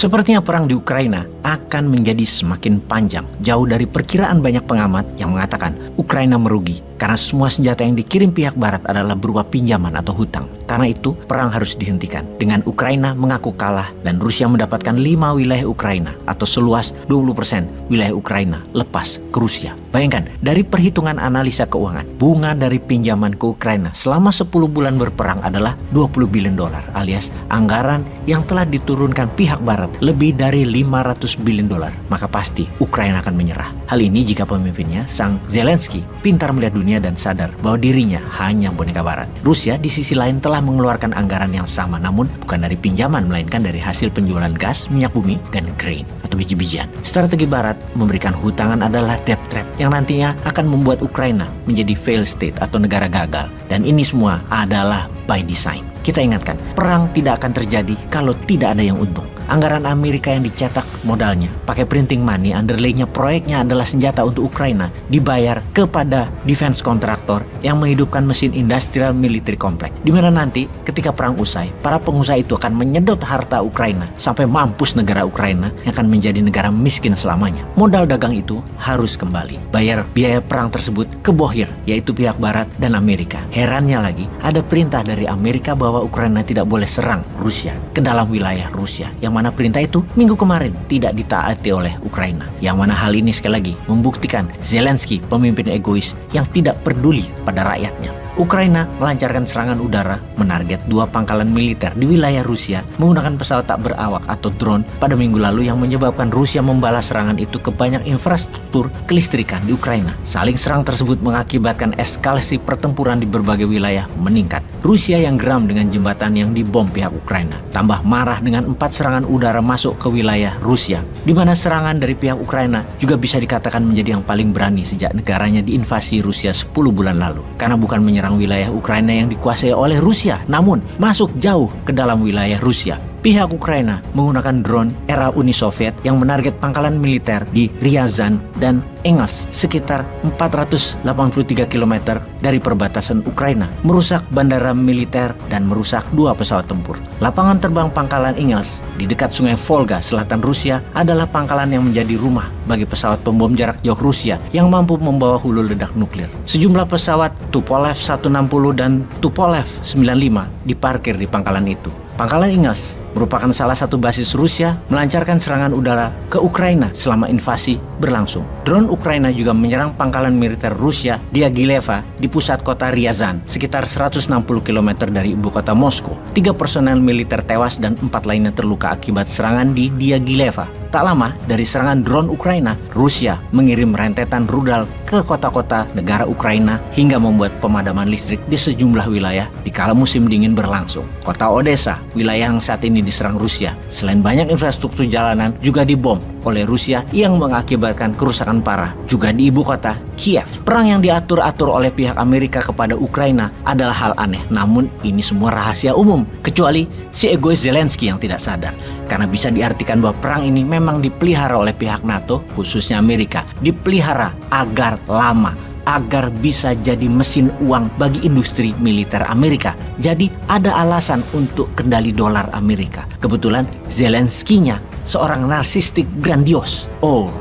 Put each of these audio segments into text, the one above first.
Sepertinya perang di Ukraina akan menjadi semakin panjang, jauh dari perkiraan banyak pengamat yang mengatakan Ukraina merugi karena semua senjata yang dikirim pihak barat adalah berupa pinjaman atau hutang. Karena itu, perang harus dihentikan. Dengan Ukraina mengaku kalah dan Rusia mendapatkan 5 wilayah Ukraina atau seluas 20% wilayah Ukraina lepas ke Rusia. Bayangkan, dari perhitungan analisa keuangan, bunga dari pinjaman ke Ukraina selama 10 bulan berperang adalah 20 billion dolar, alias anggaran yang telah diturunkan pihak barat lebih dari 500 billion dolar. Maka pasti Ukraina akan menyerah. Hal ini jika pemimpinnya, Sang Zelensky, pintar melihat dunia dan sadar bahwa dirinya hanya boneka barat. Rusia di sisi lain telah mengeluarkan anggaran yang sama, namun bukan dari pinjaman melainkan dari hasil penjualan gas, minyak bumi, dan grain atau biji-bijian. Strategi barat memberikan hutangan adalah debt trap yang nantinya akan membuat Ukraina menjadi failed state atau negara gagal. Dan ini semua adalah by design. Kita ingatkan, perang tidak akan terjadi kalau tidak ada yang untung. Anggaran Amerika yang dicetak modalnya pakai printing money, underlay-nya proyeknya adalah senjata untuk Ukraina, dibayar kepada defense kontraktor yang menghidupkan mesin industrial military complex, di mana nanti ketika perang usai, para pengusaha itu akan menyedot harta Ukraina sampai mampus negara Ukraina yang akan menjadi negara miskin selamanya. Modal dagang itu harus kembali. Bayar biaya perang tersebut ke bohir, yaitu pihak barat dan Amerika. Herannya lagi, ada perintah dari Amerika bahwa Ukraina tidak boleh serang Rusia ke dalam wilayah Rusia, yang mana perintah itu minggu kemarin tidak ditaati oleh Ukraina. Yang mana hal ini sekali lagi membuktikan Zelensky pemimpin egois yang tidak peduli pada rakyatnya. Ukraina melancarkan serangan udara menarget 2 pangkalan militer di wilayah Rusia menggunakan pesawat tak berawak atau drone pada minggu lalu, yang menyebabkan Rusia membalas serangan itu ke banyak infrastruktur kelistrikan di Ukraina. Saling serang tersebut mengakibatkan eskalasi pertempuran di berbagai wilayah meningkat. Rusia yang geram dengan jembatan yang dibom pihak Ukraina tambah marah dengan 4 serangan udara masuk ke wilayah Rusia, di mana serangan dari pihak Ukraina juga bisa dikatakan menjadi yang paling berani sejak negaranya diinvasi Rusia 10 bulan lalu, karena bukan menyerang wilayah Ukraina yang dikuasai oleh Rusia, namun masuk jauh ke dalam wilayah Rusia. Pihak Ukraina menggunakan drone era Uni Soviet yang menarget pangkalan militer di Ryazan dan Engels sekitar 483 km dari perbatasan Ukraina, merusak bandara militer dan merusak 2 pesawat tempur. Lapangan terbang pangkalan Engels di dekat sungai Volga selatan Rusia adalah pangkalan yang menjadi rumah bagi pesawat pembom jarak jauh Rusia yang mampu membawa hulu ledak nuklir. Sejumlah pesawat Tupolev 160 dan Tupolev 95 diparkir di pangkalan itu. Pangkalan Engels merupakan salah satu basis Rusia melancarkan serangan udara ke Ukraina selama invasi berlangsung. Drone Ukraina juga menyerang pangkalan militer Rusia di Diagileva di pusat kota Ryazan, sekitar 160 km dari ibu kota Moskow. 3 personel militer tewas dan 4 lainnya terluka akibat serangan di Diagileva. Tak lama dari serangan drone Ukraina, Rusia mengirim rentetan rudal ke kota-kota negara Ukraina hingga membuat pemadaman listrik di sejumlah wilayah di kala musim dingin berlangsung. Kota Odessa, wilayah yang saat ini diserang Rusia, selain banyak infrastruktur jalanan juga dibom oleh Rusia yang mengakibatkan kerusakan parah juga di ibu kota Kiev. Perang yang diatur-atur oleh pihak Amerika kepada Ukraina adalah hal aneh, namun ini semua rahasia umum kecuali si egois Zelensky yang tidak sadar, karena bisa diartikan bahwa perang ini memang dipelihara oleh pihak NATO, khususnya Amerika, dipelihara agar lama, agar bisa jadi mesin uang bagi industri militer Amerika. Jadi ada alasan untuk kendali dolar Amerika. Kebetulan Zelensky-nya seorang narsistik grandios. Oh,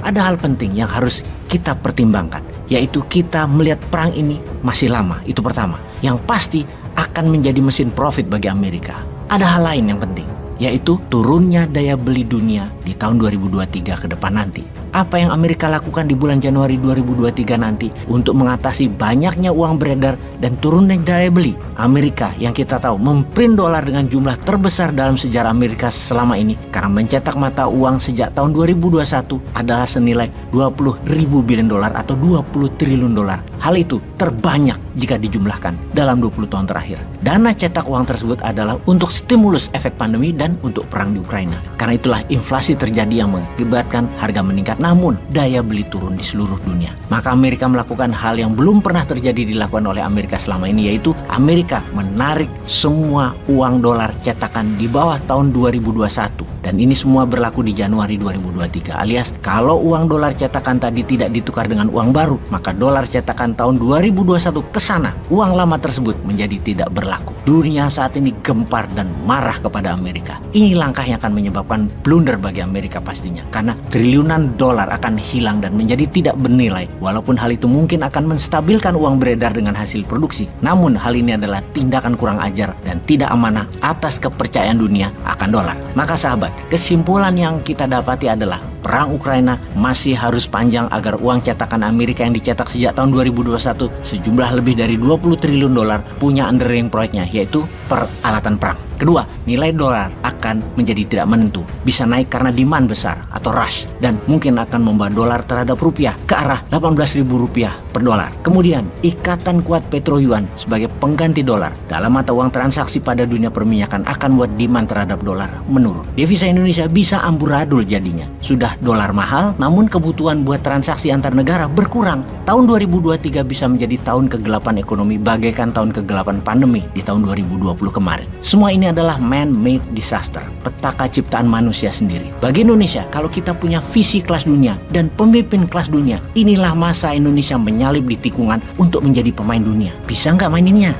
ada hal penting yang harus kita pertimbangkan, yaitu kita melihat perang ini masih lama, itu pertama. Yang pasti akan menjadi mesin profit bagi Amerika. Ada hal lain yang penting, yaitu turunnya daya beli dunia di tahun 2023 ke depan nanti. Apa yang Amerika lakukan di bulan Januari 2023 nanti untuk mengatasi banyaknya uang beredar dan turunnya daya beli. Amerika yang kita tahu memprint dolar dengan jumlah terbesar dalam sejarah Amerika selama ini, karena mencetak mata uang sejak tahun 2021 adalah senilai 20.000 billion dolar atau 20 triliun dolar. Hal itu terbanyak jika dijumlahkan dalam 20 tahun terakhir. Dana cetak uang tersebut adalah untuk stimulus efek pandemi dan untuk perang di Ukraina. Karena itulah inflasi terjadi yang mengakibatkan harga meningkat, namun daya beli turun di seluruh dunia. Maka Amerika melakukan hal yang belum pernah terjadi dilakukan oleh Amerika selama ini, yaitu Amerika menarik semua uang dolar cetakan di bawah tahun 2021. Dan ini semua berlaku di Januari 2023, alias kalau uang dolar cetakan tadi tidak ditukar dengan uang baru, maka dolar cetakan tahun 2021 ke sana, uang lama tersebut menjadi tidak berlaku. Dunia saat ini gempar dan marah kepada Amerika. Ini langkah yang akan menyebabkan blunder bagi Amerika pastinya, karena triliunan dolar akan hilang dan menjadi tidak bernilai. Walaupun hal itu mungkin akan menstabilkan uang beredar dengan hasil produksi, namun hal ini adalah tindakan kurang ajar dan tidak amanah atas kepercayaan dunia akan dolar. Maka sahabat, kesimpulan yang kita dapati adalah perang Ukraina masih harus panjang agar uang cetakan Amerika yang dicetak sejak tahun 2021 sejumlah lebih dari 20 triliun dolar punya underlying proyeknya, yaitu peralatan perang. Kedua, nilai dolar akan menjadi tidak menentu, bisa naik karena demand besar atau rush, dan mungkin akan membawa dolar terhadap rupiah ke arah 18.000 rupiah per dolar. Kemudian, ikatan kuat Petro Yuan sebagai pengganti dolar dalam mata uang transaksi pada dunia perminyakan akan buat demand terhadap dolar menurun. Devisa Indonesia bisa amburadul jadinya. Sudah dolar mahal, namun kebutuhan buat transaksi antar negara berkurang. Tahun 2023 bisa menjadi tahun kegelapan ekonomi bagaikan tahun kegelapan pandemi di tahun 2020 kemarin. Semua ini adalah man-made disaster, petaka ciptaan manusia sendiri. Bagi Indonesia, kalau kita punya visi kelas dunia dan pemimpin kelas dunia, inilah masa Indonesia menyalip di tikungan untuk menjadi pemain dunia. Bisa nggak maininnya?